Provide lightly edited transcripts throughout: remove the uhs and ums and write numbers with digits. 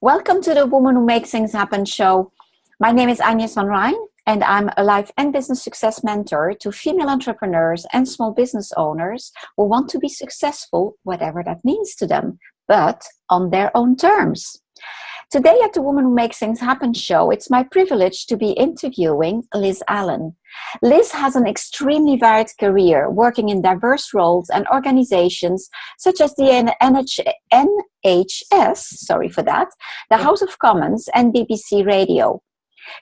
Welcome to the Woman Who Makes Things Happen show. My name is Agnes van Rhijn, and I'm a life and business success mentor to female entrepreneurs and small business owners who want to be successful, whatever that means to them, but on their own terms. Today at the Woman Who Makes Things Happen show, it's my privilege to be interviewing Lis Allen. Liss has an extremely varied career, working in diverse roles and organizations such as the NHS, sorry for that, the House of Commons and BBC Radio.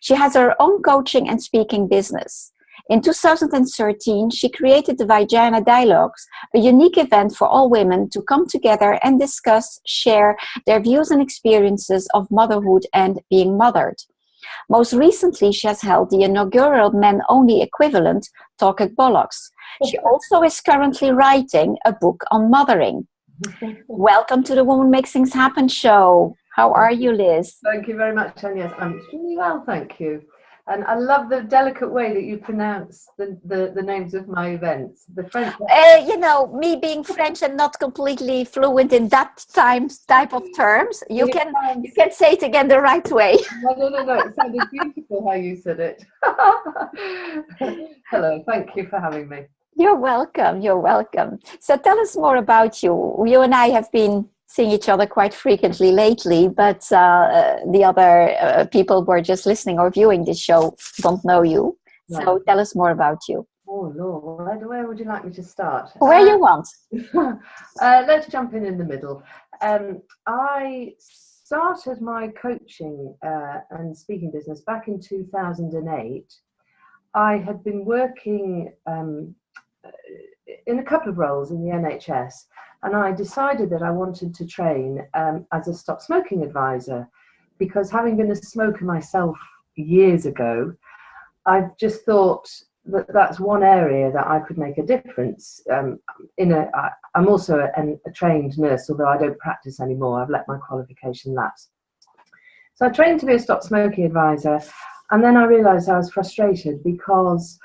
She has her own coaching and speaking business. In 2013, she created the Vagina Dialogues, a unique event for all women to come together and discuss, share their views and experiences of motherhood and being mothered. Most recently, she has held the inaugural men-only equivalent talk at Bollocks. She also is currently writing a book on mothering. Welcome to the Woman Makes Things Happen show. How are you, Liss? Thank you very much, Agnes. I'm extremely well, thank you. And I love the delicate way that you pronounce the names of my events. The French. Me being French and not completely fluent in that type of terms, you can say it again the right way. No. It sounded beautiful how you said it. Hello, thank you for having me. You're welcome. So tell us more about you. You and I have been seeing each other quite frequently lately, but the other people who are just listening or viewing this show don't know you. Right. So tell us more about you. Oh, Lord, where would you like me to start? Where you want. Let's jump in the middle. I started my coaching and speaking business back in 2008. I had been working in a couple of roles in the NHS, and I decided that I wanted to train as a stop smoking advisor, because having been a smoker myself years ago, I've just thought that that's one area that I could make a difference. I'm also a trained nurse, although I don't practice anymore. I've let my qualification lapse. So I trained to be a stop smoking advisor, and then I realised I was frustrated because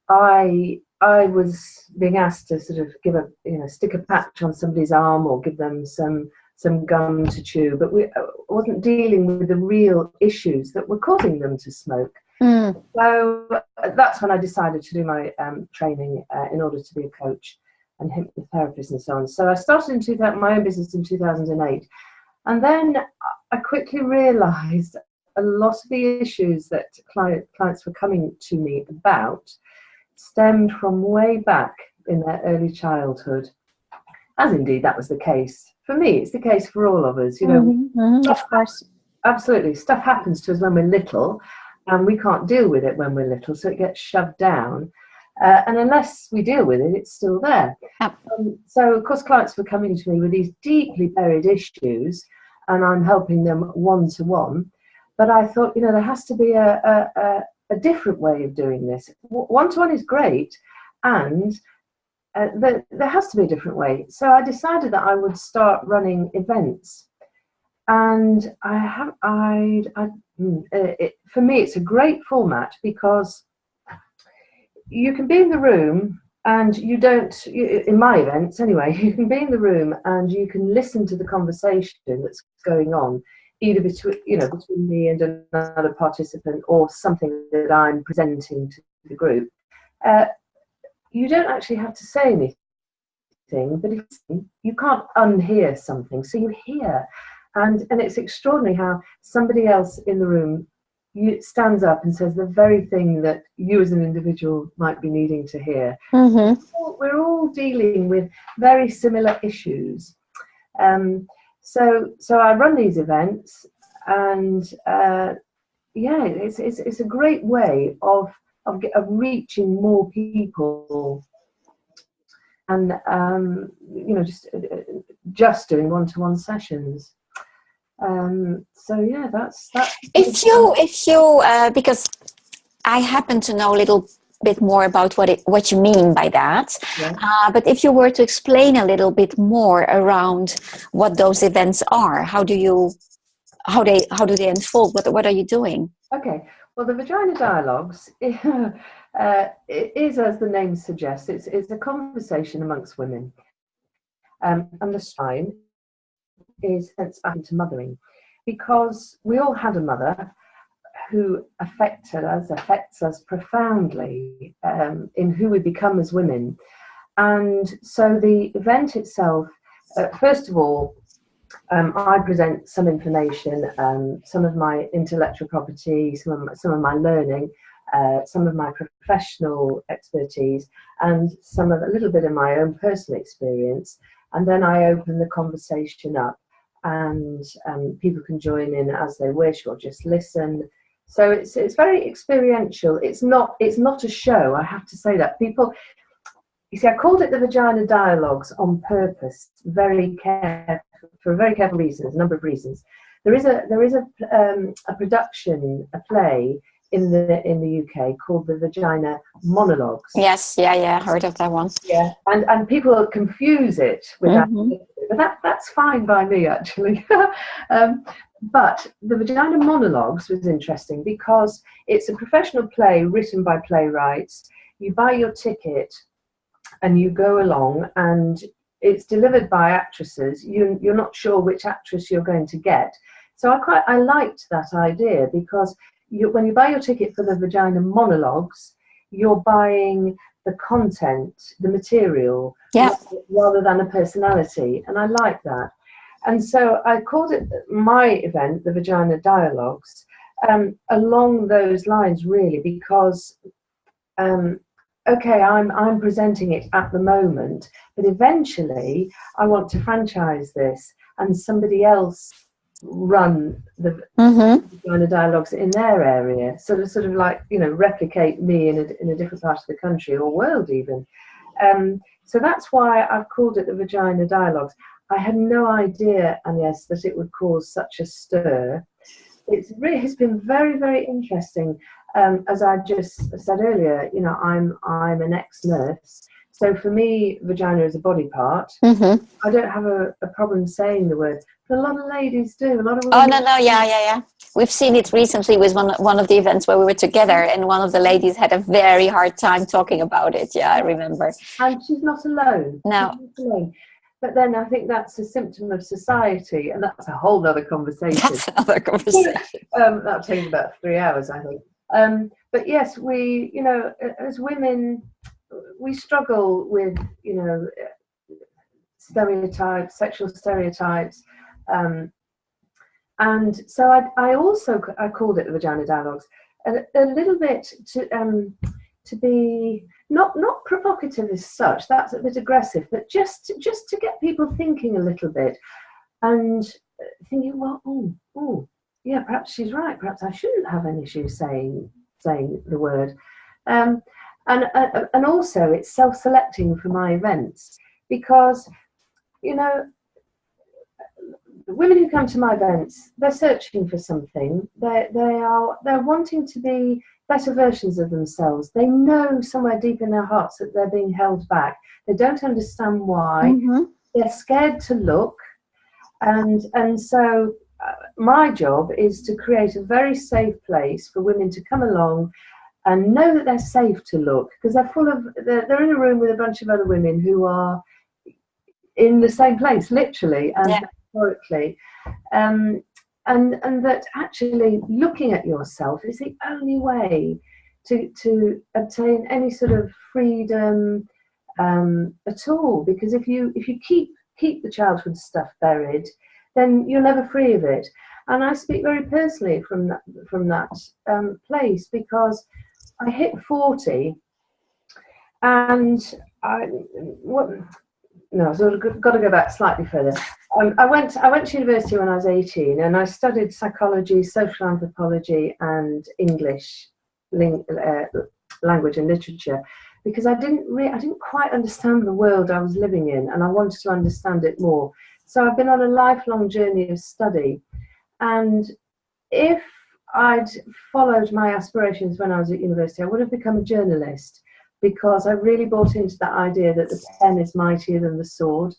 I was being asked to sort of stick a patch on somebody's arm or give them some gum to chew, but I wasn't dealing with the real issues that were causing them to smoke. So that's when I decided to do my training in order to be a coach and hypnotherapist and so on. So I started my own business in 2008, and then I quickly realised a lot of the issues that clients were coming to me about stemmed from way back in their early childhood, as indeed that was the case for me. It's the case for all of us, Of course. Absolutely, stuff happens to us when we're little, and we can't deal with it when we're little, so it gets shoved down, and unless we deal with it, it's still there. So of course clients were coming to me with these deeply buried issues, and I'm helping them one-to-one. But I thought, there has to be a different way of doing this. One-to-one is great, and there has to be a different way. So I decided that I would start running events, and for me it's a great format, because you can be in the room and in my events anyway, you can be in the room and you can listen to the conversation that's going on, either between me and another participant, or something that I'm presenting to the group. You don't actually have to say anything, but you can't unhear something, so you hear. And it's extraordinary how somebody else in the room stands up and says the very thing that you as an individual might be needing to hear. We're all dealing with very similar issues. So I run these events, and it's a great way of reaching more people, and just doing one-to-one sessions. That's if you because I happen to know a little bit more about what you mean by that. Yeah. But if you were to explain a little bit more around what those events are, how do they unfold? What are you doing? Okay. Well, the Vagina Dialogues is, as the name suggests, it's a conversation amongst women. And the sign is back into mothering. because we all had a mother who affects us profoundly in who we become as women. And so the event itself, first of all, I present some information, some of my intellectual property, some of my learning, some of my professional expertise, and a little bit of my own personal experience. And then I open the conversation up, and people can join in as they wish or just listen. So it's very experiential. It's not a show. I have to say that. People, you see, I called it the Vagina Dialogues on purpose, for very careful reasons, a number of reasons. There is a production, a play in the UK called the Vagina Monologues. Yes, yeah, I heard of that one. Yeah, and people confuse it with that, but that's fine by me, actually. But the Vagina Monologues was interesting because it's a professional play written by playwrights. You buy your ticket and you go along, and it's delivered by actresses. You're not sure which actress you're going to get. So I liked that idea, because when you buy your ticket for the Vagina Monologues, you're buying the content, the material, rather than a personality. And I like that. And so I called it, my event, the Vagina Dialogues, along those lines, really, because, okay, I'm presenting it at the moment, but eventually I want to franchise this and somebody else run the Vagina Dialogues in their area, sort of like, replicate me in a different part of the country or world even. So that's why I've called it the Vagina Dialogues. I had no idea, Agnes, that it would cause such a stir. It's been very, very interesting. As I just said earlier, I'm an ex-nurse. So for me, vagina is a body part. I don't have a problem saying the word, but a lot of ladies do. A lot of women. Oh, no, yeah. We've seen it recently with one of the events where we were together, and one of the ladies had a very hard time talking about it. Yeah, I remember. And she's not alone. No. She's not alone. But then I think that's a symptom of society, and that's a whole other conversation. That's another conversation. That'll take about 3 hours, I think. But yes, we, as women, we struggle with, stereotypes, sexual stereotypes. And so I called it the Vagina Dialogues, a little bit to be not provocative as such. That's a bit aggressive, but just to get people thinking a little bit and thinking, well, yeah, perhaps she's right. Perhaps I shouldn't have an issue saying the word. And also it's self-selecting for my events, because women who come to my events, they're searching for something. They're wanting to be better versions of themselves. They know somewhere deep in their hearts that they're being held back. They don't understand why. They're scared to look, and so my job is to create a very safe place for women to come along and know that they're safe to look, because they're in a room with a bunch of other women who are in the same place, literally and metaphorically, and that actually looking at yourself is the only way to obtain any sort of freedom at all. Because if you keep the childhood stuff buried, then you're never free of it. And I speak very personally from that place, because I hit 40, and I've got to go back slightly further. I went to university when I was 18, and I studied psychology, social anthropology, and English language and literature, because I didn't quite understand the world I was living in, and I wanted to understand it more. So I've been on a lifelong journey of study, and if I'd followed my aspirations when I was at university, I would have become a journalist, because I really bought into that idea that the pen is mightier than the sword,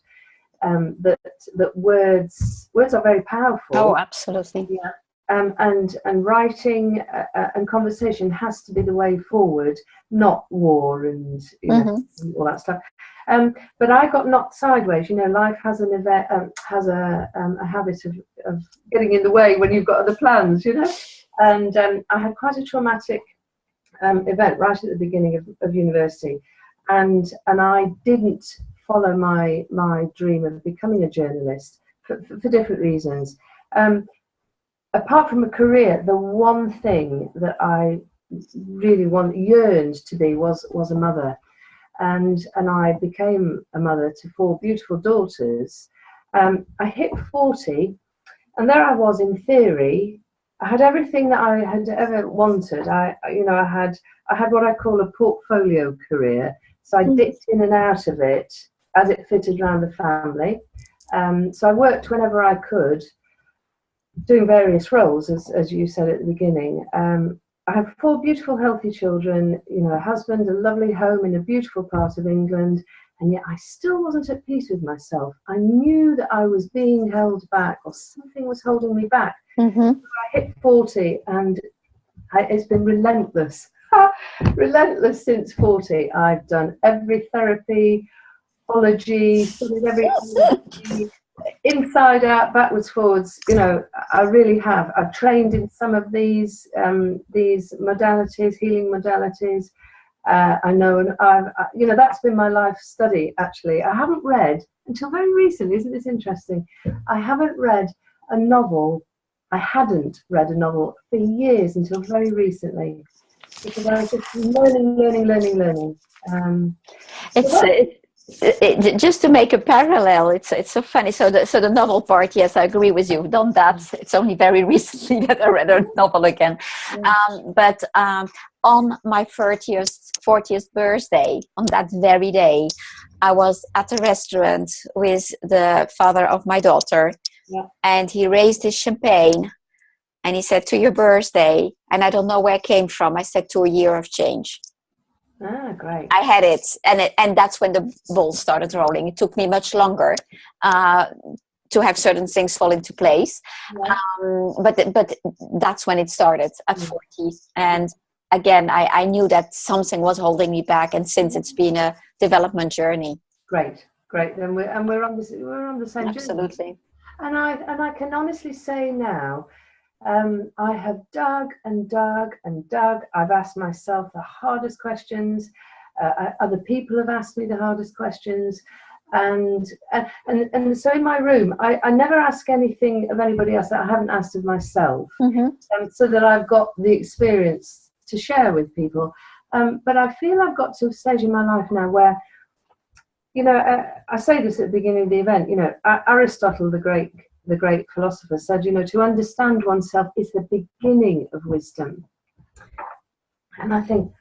that words are very powerful. Oh, absolutely. Yeah. and writing and conversation has to be the way forward, not war and all that stuff. But I got knocked sideways. Life has a habit of getting in the way when you've got other plans. And I had quite a traumatic event right at the beginning of university, and I didn't follow my dream of becoming a journalist for different reasons. Apart from a career, the one thing that I really yearned to be was a mother, and I became a mother to 4 beautiful daughters. I hit 40, and there I was in theory. I had everything that I had ever wanted. I had what I call a portfolio career. So I dipped in and out of it as it fitted around the family. So I worked whenever I could, doing various roles, as you said at the beginning. I have 4 beautiful, healthy children, a husband, a lovely home in a beautiful part of England, and yet I still wasn't at peace with myself. I knew that I was being held back, or something was holding me back. I hit 40, and it's been relentless. Relentless since 40. I've done every therapy, ology, studied every inside out, backwards, forwards. I really have. I've trained in some of these modalities, healing modalities. I know, and that's been my life study. Actually, I haven't read until very recently. Isn't this interesting? I hadn't read a novel for years until very recently, because I was just learning. Just to make a parallel, it's so funny. So the novel part, yes, I agree with you. I've done that. It's only very recently that I read a novel again. But on my 40th birthday, on that very day, I was at a restaurant with the father of my daughter, and he raised his champagne, and he said, "To your birthday," and I don't know where it came from. I said, "To a year of change." Ah, great. I had it, and that's when the ball started rolling. It took me much longer to have certain things fall into place, but that's when it started at 40. And again, I knew that something was holding me back, and since it's been a development journey. Great. Then we're on the same journey. Absolutely. And I can honestly say now, I have dug and dug and dug. I've asked myself the hardest questions. Other people have asked me the hardest questions, and so in my room, I never ask anything of anybody else that I haven't asked of myself, so that I've got the experience to share with people. But I feel I've got to a stage in my life now where, I say this at the beginning of the event. Aristotle, the great philosopher, said, to understand oneself is the beginning of wisdom. And I think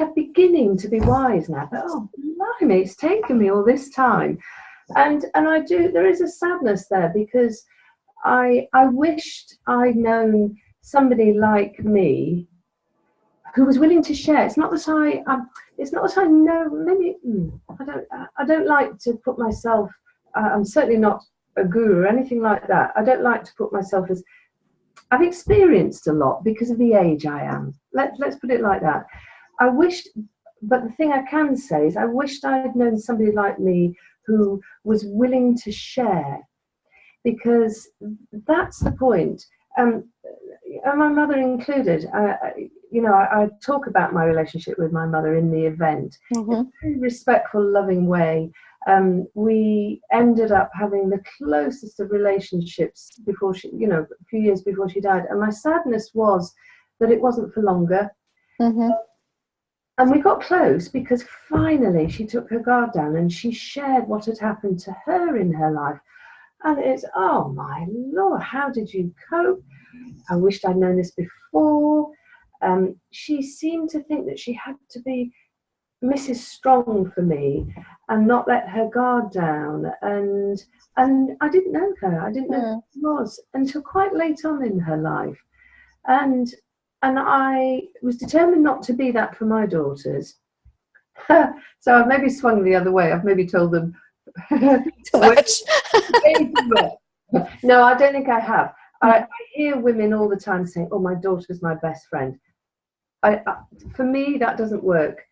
I'm beginning to be wise now. But blimey, it's taken me all this time, and there is a sadness there, because I wished I'd known somebody like me who was willing to share. It's not that I know. Maybe I don't like to put myself. I'm certainly not a guru or anything like that. I don't like to put myself as. I've experienced a lot because of the age I am. Let's put it like that. But the thing I can say is I wished I'd known somebody like me who was willing to share, because that's the point. And my mother included. I talk about my relationship with my mother in the event in a very respectful, loving way. We ended up having the closest of relationships before she, a few years before she died. And my sadness was that it wasn't for longer. And we got close because finally she took her guard down and she shared what had happened to her in her life. And it's, oh my Lord, how did you cope? I wished I'd known this before. She seemed to think that she had to be Mrs. Strong for me and not let her guard down. And I didn't know her. I didn't know who she was until quite late on in her life. And I was determined not to be that for my daughters. So I've maybe swung the other way. I've maybe told them too much. No, I don't think I have. I hear women all the time saying, oh, my daughter's my best friend. For me, that doesn't work.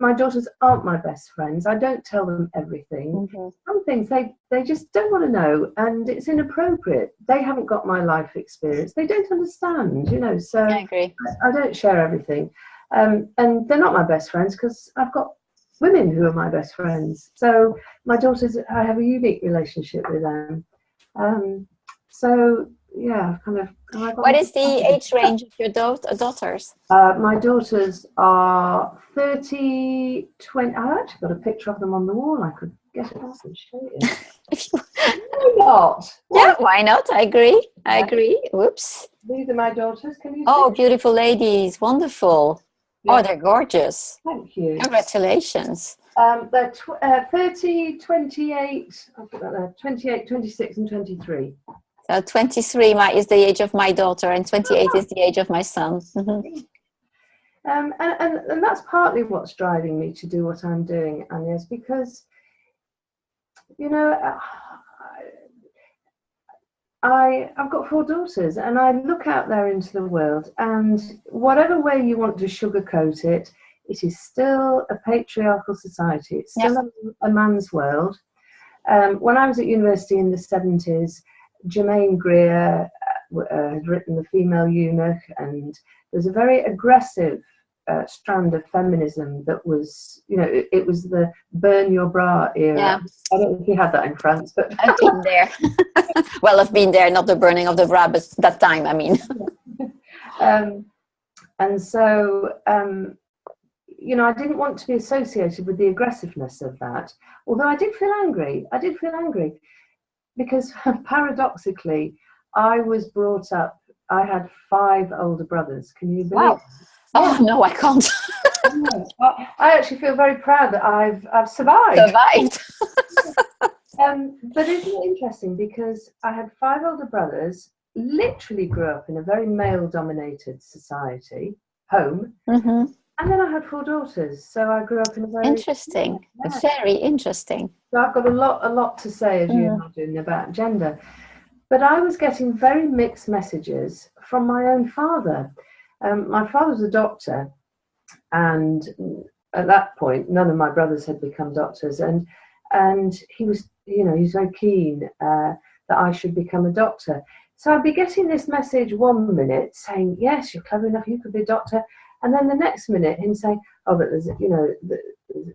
My daughters aren't my best friends. I don't tell them everything. Some things they just don't want to know, and it's inappropriate. They haven't got my life experience. They don't understand, you know. So I agree. I don't share everything. And they're not my best friends because I've got women who are my best friends. So my daughters, I have a unique relationship with them. So yeah, kind of. What is the age range of your daughters? My daughters are 30, 20. I've actually got a picture of them on the wall. I could get it up and show you. Why not? Yeah, why not? I agree. I agree. Whoops. These are my daughters. Can you see? Oh, beautiful ladies. Wonderful. Yeah. Oh, they're gorgeous. Thank you. Congratulations. They're 30, 28, I'll put that there, 28, 26 and 23. So 23 is the age of my daughter, and 28 is the age of my son. And that's partly what's driving me to do what I'm doing, Agnes, because, you know, I've got 4 daughters, and I look out there into the world, and whatever way you want to sugarcoat it, it is still a patriarchal society. It's still a man's world. When I was at university in the 70s, Germaine Greer had written The Female Eunuch, and there's a very aggressive strand of feminism that was, you know, it was the burn your bra era. Yeah. I don't know if you had that in France, but I've been there. Well, I've been there, not the burning of the bra, but that time, I mean. And so, you know, I didn't want to be associated with the aggressiveness of that, although I did feel angry. Because paradoxically, I was brought up, I had 5 older brothers. Can you believe it? Oh, no, I can't. I actually feel very proud that I've survived. But isn't it interesting? Because I had 5 older brothers, literally grew up in a very male-dominated society, home. And then I had 4 daughters, so I grew up in a very... Interesting. Very interesting. So I've got a lot to say, as you imagine, about gender. But I was getting very mixed messages from my own father. My father was a doctor, and at that point, none of my brothers had become doctors. And he was, you know, he's very keen that I should become a doctor. So I'd be getting this message one minute saying, yes, you're clever enough, you could be a doctor. And then the next minute, him saying, oh, but there's, you know,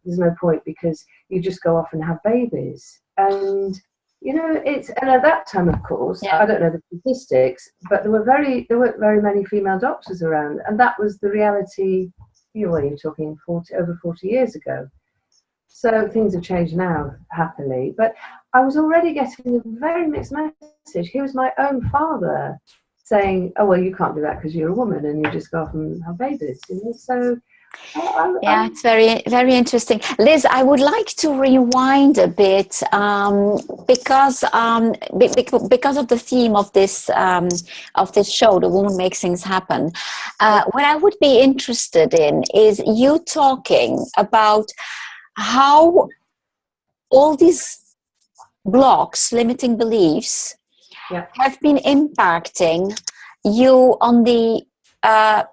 there's no point because you just go off and have babies. And, you know, and at that time, of course, I don't know the statistics, but there weren't very many female doctors around. And that was the reality, you know, you're talking over 40 years ago. So things have changed now, happily. But I was already getting a very mixed message. He was my own father saying, oh, well, you can't do that because you're a woman and you just go off and have babies, you know. So it's very, very interesting. Liz, I would like to rewind a bit because of the theme of this show, The Woman Makes Things Happen. What I would be interested in is you talking about how all these blocks, limiting beliefs, have been impacting you on the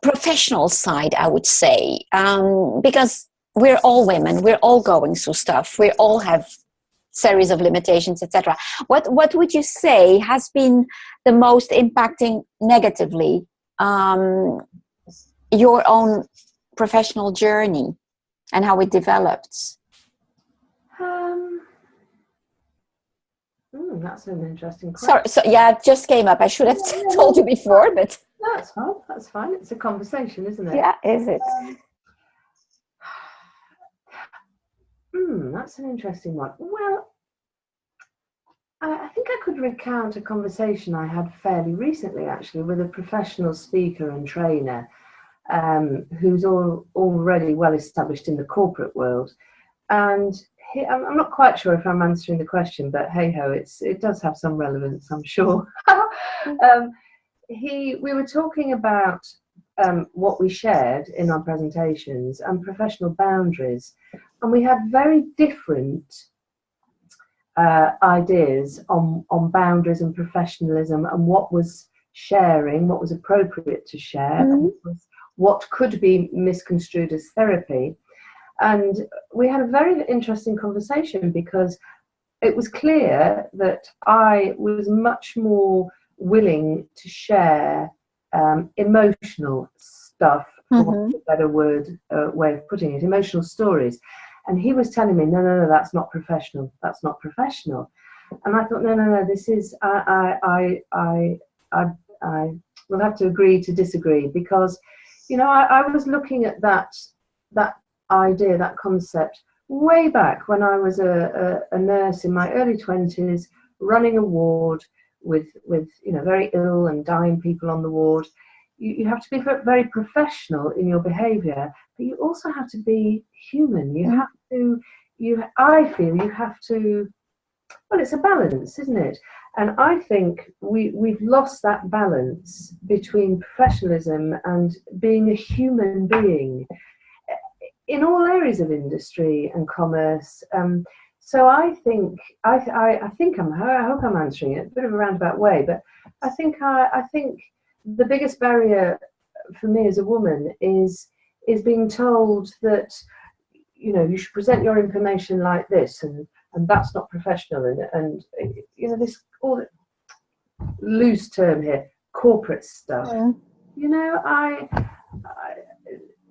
professional side, I would say, because we're all women, we're all going through stuff, we all have series of limitations, etc. What would you say has been the most impacting negatively your own professional journey and how it developed? That's an interesting question. Sorry, it just came up. I should have told you before, but... No, that's fine. That's fine. It's a conversation, isn't it? Yeah, is it? That's an interesting one. Well, I think I could recount a conversation I had fairly recently, actually, with a professional speaker and trainer who's already well established in the corporate world. And I'm not quite sure if I'm answering the question, but hey-ho, it does have some relevance, I'm sure. We were talking about what we shared in our presentations and professional boundaries, and we had very different ideas on boundaries and professionalism and what was sharing, what was appropriate to share, what could be misconstrued as therapy. And we had a very interesting conversation, because it was clear that I was much more willing to share emotional stuff, for want of a better way of putting it, emotional stories. And he was telling me, no, that's not professional. That's not professional. And I thought, no, this is, I will have to agree to disagree, because, I was looking at that idea, that concept, way back when I was a nurse in my early 20s, running a ward with very ill and dying people on the ward. You have to be very professional in your behaviour, but you also have to be human. I feel you have to, well, it's a balance, isn't it? And I think we've lost that balance between professionalism and being a human being in all areas of industry and commerce. So I hope I'm answering it a bit of a roundabout way, but I think the biggest barrier for me as a woman is being told that you should present your information like this, and that's not professional, and this all loose term here, corporate stuff.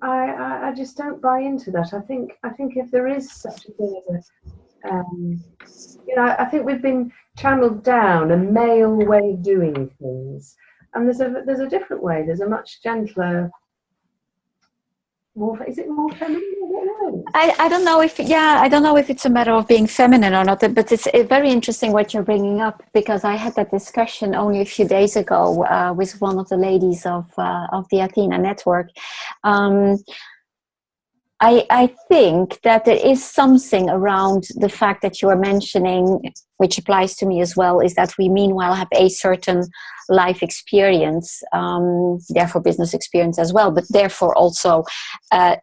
I just don't buy into that. I think if there is such a thing as I think we've been channeled down a male way of doing things, and there's a different way. There's a much gentler, is it more feminine? I don't know if it's a matter of being feminine or not, but it's very interesting what you're bringing up, because I had that discussion only a few days ago with one of the ladies of the Athena network. I think that there is something around the fact that you are mentioning, which applies to me as well, is that we meanwhile have a certain life experience, therefore business experience as well, but therefore also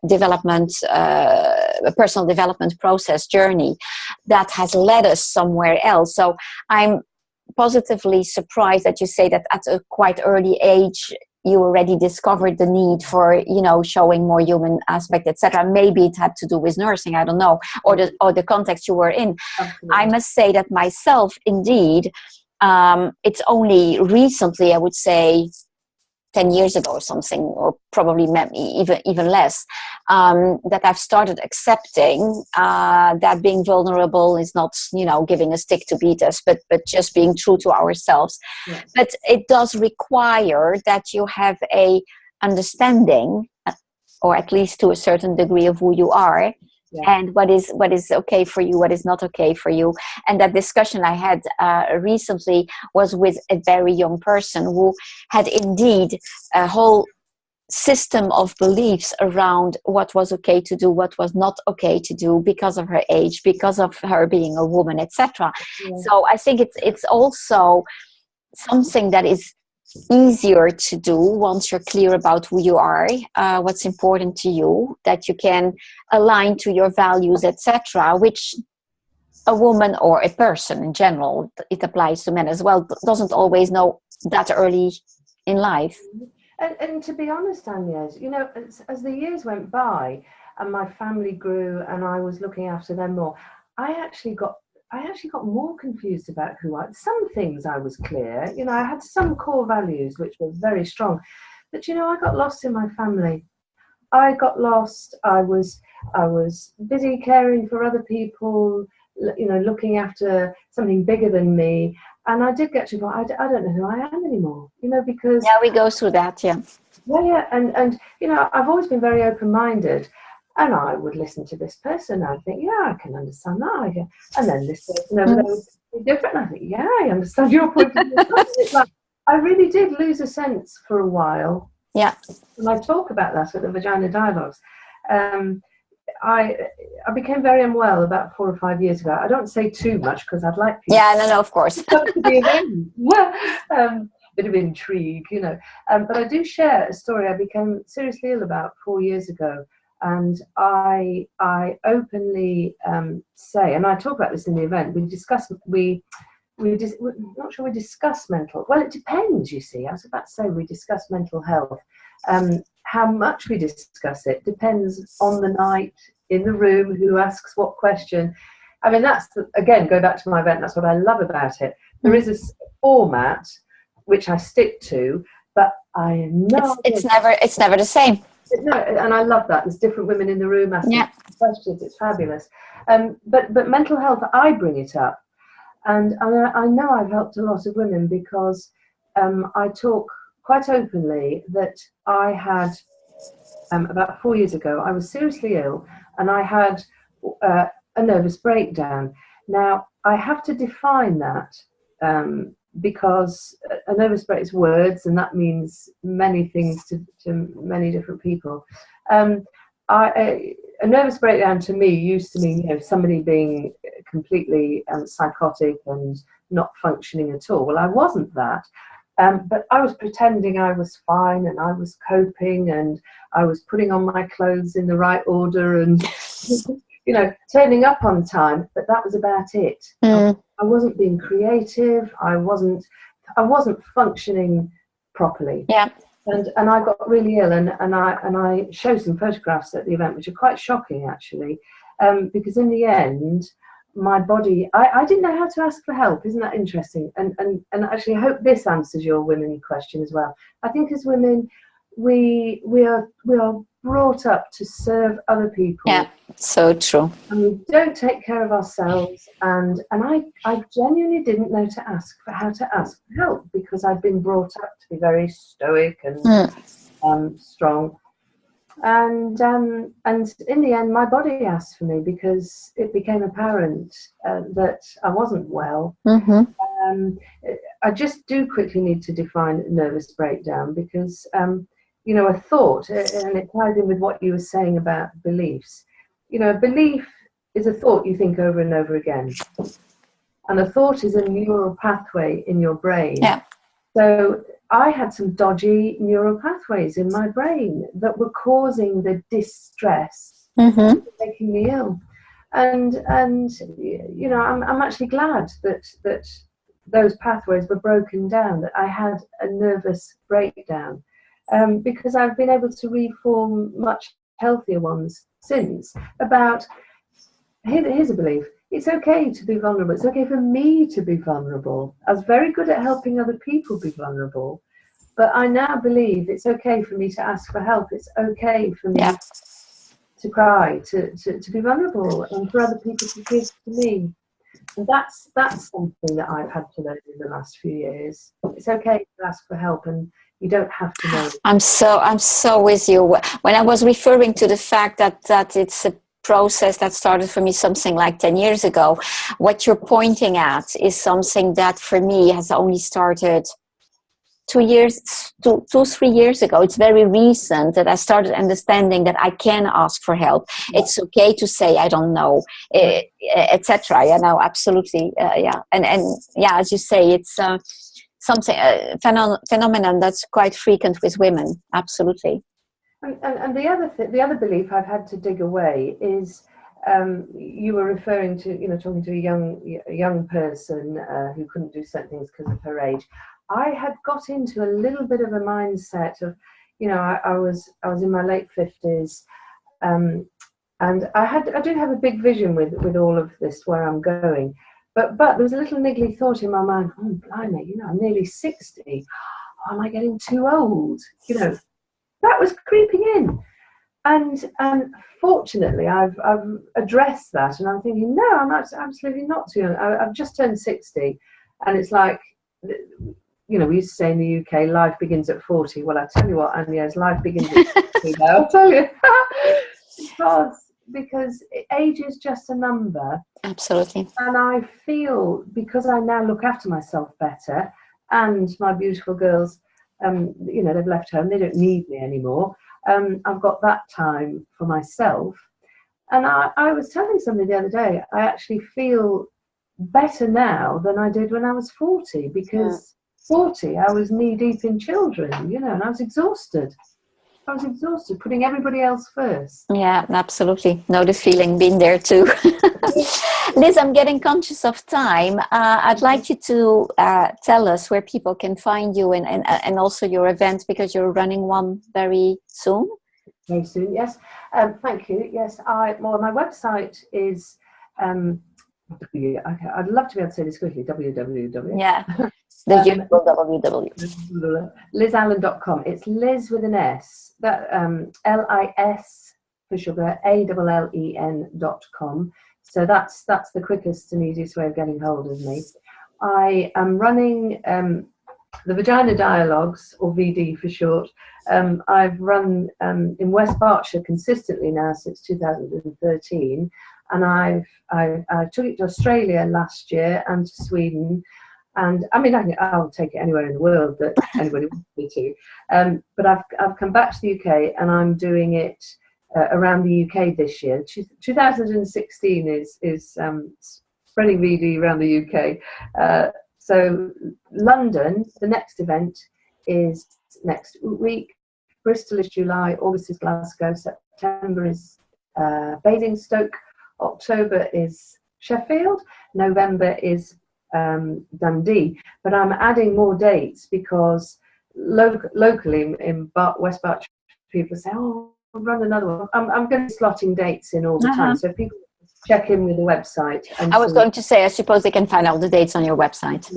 development, a personal development process journey that has led us somewhere else. So I'm positively surprised that you say that at a quite early age you already discovered the need for, showing more human aspect, etc. Maybe it had to do with nursing, I don't know, or the context you were in. Absolutely. I must say that myself, indeed, it's only recently, I would say 10 years ago or something, or probably even less, that I've started accepting that being vulnerable is not, giving a stick to beat us, but just being true to ourselves. Yes. But it does require that you have a understanding, or at least to a certain degree, of who you are. Yeah. And what is okay for you, what is not okay for you. And that discussion I had recently was with a very young person who had indeed a whole system of beliefs around what was okay to do, what was not okay to do, because of her age, because of her being a woman, etc. Yeah. So I think it's also something that is easier to do once you're clear about who you are, what's important to you, that you can align to your values, etc., which a woman or a person in general, it applies to men as well, doesn't always know that early in life. And to be honest, Agnes, as the years went by and my family grew and I was looking after them more, I actually got more confused about who I. Some things I was clear. I had some core values which were very strong, but I got lost in my family. I got lost. I was busy caring for other people, looking after something bigger than me, and I did get to go. I don't know who I am anymore. Because we go through that. Yeah. And I've always been very open-minded. And I would listen to this person, and I'd think, yeah, I can understand that. And then this person over there was different, and I think, yeah, I understand your point of view. It's like, I really did lose a sense for a while. Yeah. And I talk about that at the Vagina Dialogues. I became very unwell about 4 or 5 years ago. I don't say too much because I'd like people. Yeah, no, of course. To be bit of intrigue, But I do share a story I became seriously ill about 4 years ago. And I openly say, and I talk about this in the event, we we're not sure we discuss mental. Well, it depends. You see, I was about to say we discuss mental health. How much we discuss it depends on the night, in the room, who asks what question. I mean, that's again, go back to my event. That's what I love about it. There is a format which I stick to, but I know it's never the same. No, and I love that. There's different women in the room asking questions. It's fabulous. But mental health, I bring it up. And I know I've helped a lot of women because I talk quite openly that I had, about 4 years ago, I was seriously ill and I had a nervous breakdown. Now, I have to define that because a nervous breakdown is words, and that means many things to many different people. A nervous breakdown to me used to mean, you know, somebody being completely psychotic and not functioning at all. Well, I wasn't that, but I was pretending I was fine and I was coping and I was putting on my clothes in the right order and, you know, turning up on time. But that was about it. I wasn't being creative. I wasn't functioning properly. Yeah. And I got really ill, and I showed some photographs at the event, which are quite shocking actually, because in the end, my body, I didn't know how to ask for help. Isn't that interesting? And actually, I hope this answers your women question as well. I think as women, we are brought up to serve other people. Yeah, so true. And we don't take care of ourselves. And I genuinely didn't know how to ask for help because I'd been brought up to be very stoic and strong. And in the end, my body asked for me because it became apparent that I wasn't well. I just do quickly need to define nervous breakdown because you know, a thought, and it ties in with what you were saying about beliefs. You know, a belief is a thought you think over and over again. And a thought is a neural pathway in your brain. Yeah. So I had some dodgy neural pathways in my brain that were causing the distress, making me ill. And you know, I'm actually glad that those pathways were broken down, that I had a nervous breakdown. Because I've been able to reform much healthier ones since. About, here's a belief, it's okay to be vulnerable. It's okay for me to be vulnerable. I was very good at helping other people be vulnerable, but I now believe it's okay for me to ask for help. It's okay for me to cry, to be vulnerable, and for other people to give to me. And that's something that I've had to learn in the last few years. It's okay to ask for help, and you don't have to know. I'm so with you. When I was referring to the fact that it's a process that started for me something like 10 years ago, what you're pointing at is something that for me has only started 3 years ago. It's very recent that I started understanding that I can ask for help. It's okay to say I don't know, etc. You know, absolutely. And yeah, as you say, it's something phenomenon that's quite frequent with women. Absolutely. And the other belief I've had to dig away is you were referring to, you know, talking to a young person who couldn't do certain things because of her age. I had got into a little bit of a mindset of, you know, I was in my late 50s, and I do have a big vision with all of this where I'm going. But there was a little niggly thought in my mind, oh, blimey, you know, I'm nearly 60. Oh, am I getting too old? You know, that was creeping in. And fortunately, I've addressed that. And I'm thinking, no, I'm absolutely not too young. I've just turned 60. And it's like, you know, we used to say in the UK, life begins at 40. Well, I tell you what, Agnes, life begins at 60 now. I'll tell you. Because age is just a number. Absolutely. And I feel, because I now look after myself better, and my beautiful girls, you know, they've left home, they don't need me anymore. I've got that time for myself. And I was telling somebody the other day, I actually feel better now than I did when I was 40, because 40, I was knee deep in children, you know, and I was exhausted. I was exhausted, putting everybody else first. Yeah, absolutely. Know the feeling, been there too. Liz, I'm getting conscious of time. I'd like you to tell us where people can find you and also your event, because you're running one very soon. Very soon, yes. Thank you. Yes, my website is, I'd love to be able to say this quickly, www. Yeah, the usual www. LisAllen.com. It's Liz with an S. That Lis for sugar, ALLEN.com. So that's the quickest and easiest way of getting hold of me. I am running the Vagina Dialogues, or VD for short. I've run in West Berkshire consistently now since 2013, and I took it to Australia last year and to Sweden. And I mean, I'll take it anywhere in the world that anybody wants me to. But I've come back to the UK, and I'm doing it around the UK this year. 2016 is spreading VD around the UK. So London, the next event is next week. Bristol is July. August is Glasgow. September is Basingstoke. October is Sheffield. November is Dundee. But I'm adding more dates because locally in West Berkshire, people say, "Oh, I'll run another one." I'm going to be slotting dates in all the time, so people check in with the website. I was going to say, I suppose they can find all the dates on your website.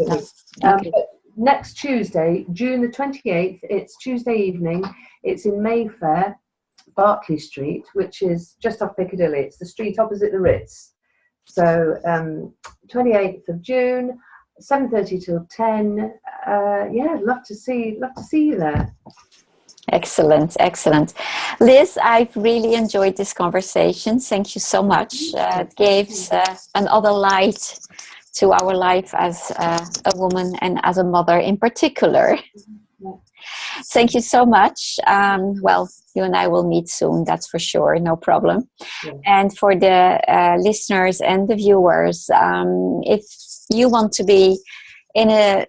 Okay. Next Tuesday, June the 28th, it's Tuesday evening. It's in Mayfair, Berkeley Street, which is just off Piccadilly. It's the street opposite the Ritz. So 28th of June, 7:30 till 10. Yeah, love to see you there. Excellent, excellent. Liz, I've really enjoyed this conversation. Thank you so much. It gives another light to our life as a woman and as a mother in particular. Thank you so much. Well, you and I will meet soon, that's for sure, no problem. Yeah. And for the listeners and the viewers, if you want to be in a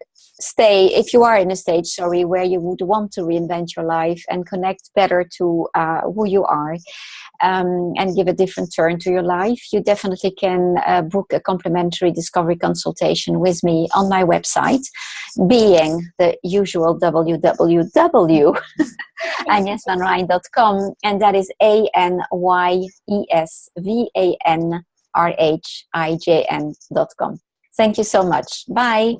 if you are in a stage, where you would want to reinvent your life and connect better to who you are, and give a different turn to your life, you definitely can book a complimentary discovery consultation with me on my website, being the usual www.agnesvanrijn.com, and that is ANYESVANRHIJN.com. Thank you so much. Bye.